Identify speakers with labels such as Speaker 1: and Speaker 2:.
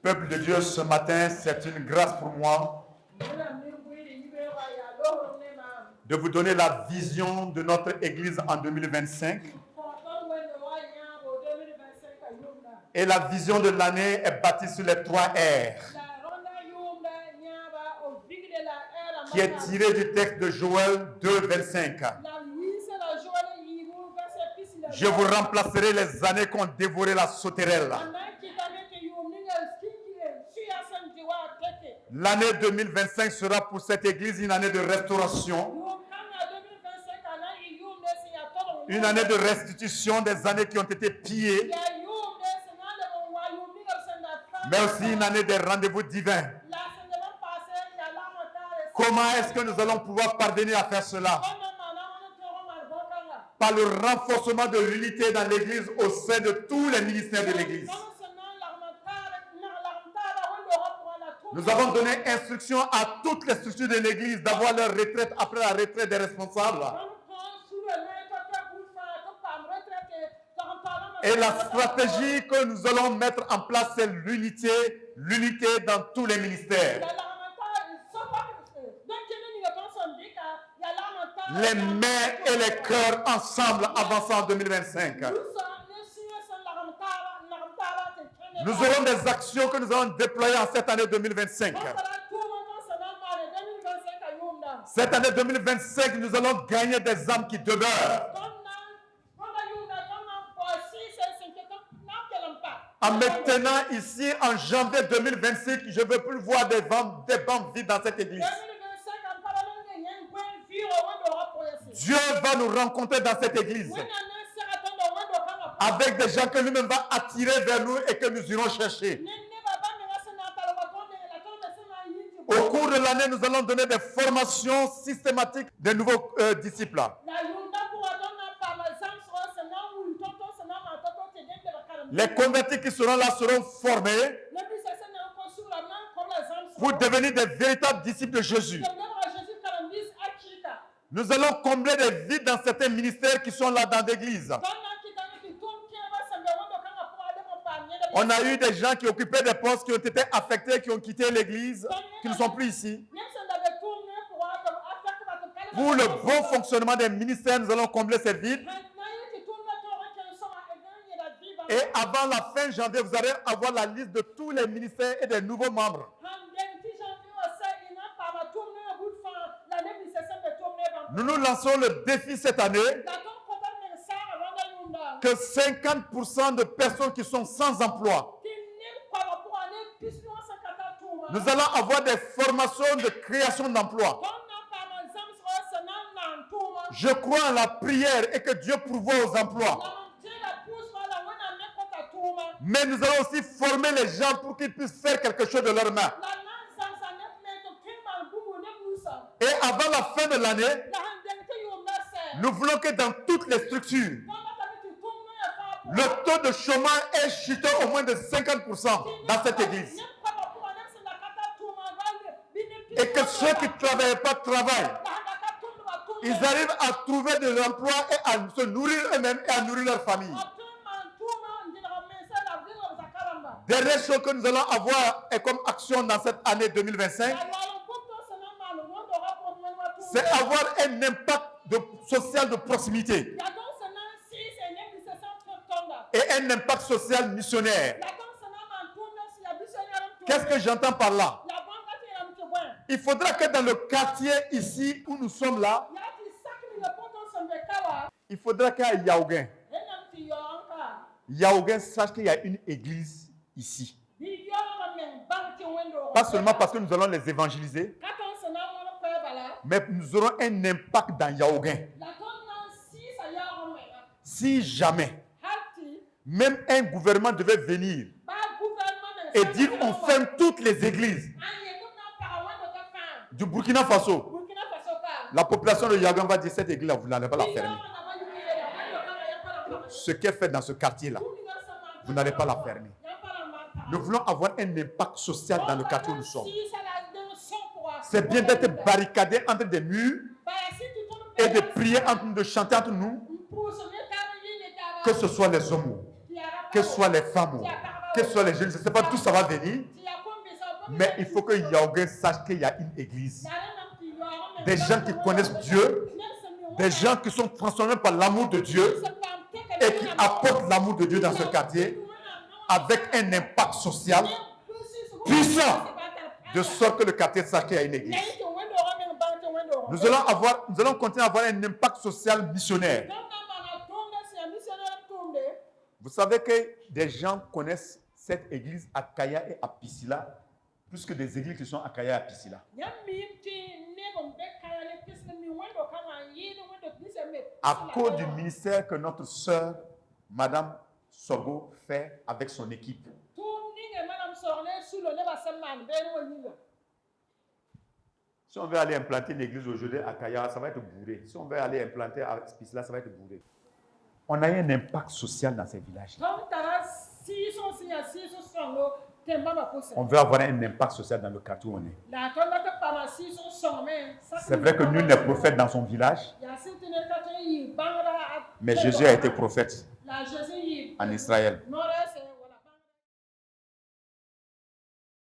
Speaker 1: Peuple de Dieu, ce matin, c'est une grâce pour moi de vous donner la vision de notre Église en 2025. Et la vision de l'année est bâtie sur les 3 R, qui est tirée du texte de Joël 2, 25. Je vous remplacerai les années qu'ont dévoré la sauterelle. L'année 2025 sera pour cette Église une année de restauration, une année de restitution des années qui ont été pillées, mais aussi une année des rendez-vous divins. Comment est-ce que nous allons pouvoir parvenir à faire cela? Par le renforcement de l'unité dans l'Église au sein de tous les ministères de l'Église. Nous avons donné instruction à toutes les structures de l'Église d'avoir leur retraite après la retraite des responsables. Et la stratégie que nous allons mettre en place, c'est l'unité dans tous les ministères. Les mains et les cœurs ensemble avançant en 2025. Nous aurons des actions que nous allons déployer en cette année 2025. Cette année 2025, nous allons gagner des âmes qui demeurent. En maintenant ici, en janvier 2025, je ne veux plus voir des bancs vides dans cette église. Dieu va nous rencontrer dans cette église avec des gens que lui-même va attirer vers nous et que nous irons chercher. Au cours de l'année, nous allons donner des formations systématiques des nouveaux disciples. Les convertis qui seront là seront formés pour devenir des véritables disciples de Jésus. Nous allons combler des vides dans certains ministères qui sont là dans l'église. On a eu des gens qui occupaient des postes, qui ont été affectés, qui ont quitté l'église, qui ne sont plus ici. Pour le bon fonctionnement des ministères, nous allons combler ces vides. Et avant la fin janvier, vous allez avoir la liste de tous les ministères et des nouveaux membres. Nous nous lançons le défi cette année que 50% de personnes qui sont sans emploi, nous allons avoir des formations de création d'emplois. Je crois en la prière et que Dieu pourvoit aux emplois. Mais nous allons aussi former les gens pour qu'ils puissent faire quelque chose de leurs mains. Et avant la fin de l'année, nous voulons que dans toutes les structures, le taux de chômage est chuté au moins de 50% dans cette église. Et que ceux qui ne travaillent pas travaillent. Ils arrivent à trouver de l'emploi et à se nourrir eux-mêmes et à nourrir leur famille. Dernière chose que nous allons avoir et comme action dans cette année 2025, c'est avoir un impact social de proximité et un impact social missionnaire. Qu'est-ce que j'entends par là? Il faudra que dans le quartier ici où nous sommes là, il faudra qu'à Yaouguin sache qu'il y a une église ici. Pas seulement parce que nous allons les évangéliser, mais nous aurons un impact dans Yaouguin. Si jamais, même un gouvernement devait venir et dire on ferme toutes les églises du Burkina Faso, la population de Yaouguin va dire cette église-là, vous n'allez pas la fermer. Ce qu'est fait dans ce quartier-là, vous n'allez pas la fermer. Nous voulons avoir un impact social dans le quartier où nous sommes. C'est bien d'être barricadé entre des murs et de prier entre nous, de chanter entre nous, que ce soit les hommes, que ce soit les femmes, quels sont les jeunes, je ne sais pas d'où ça va venir. Mais il faut que Yaogué sache qu'il y a une église. Des gens qui connaissent Dieu, des gens qui sont transformés par l'amour de Dieu et qui apportent l'amour de Dieu dans ce quartier avec un impact social puissant, de sorte que le quartier sache qu'il y a une église. Nous allons continuer à avoir un impact social missionnaire. Vous savez que des gens connaissent cette église à Kaya et à Piscila plus que des églises qui sont à Kaya et à Piscila. À cause du ministère que notre sœur, Madame Sogo, fait avec son équipe. Si on veut aller implanter une église aujourd'hui à Kaya, ça va être bourré. Si on veut aller implanter à Piscila, ça va être bourré. On a eu un impact social dans ces villages. On veut avoir un impact social dans le quartier où on est. C'est vrai que nul n'est prophète dans son village, mais Jésus a été prophète en Israël.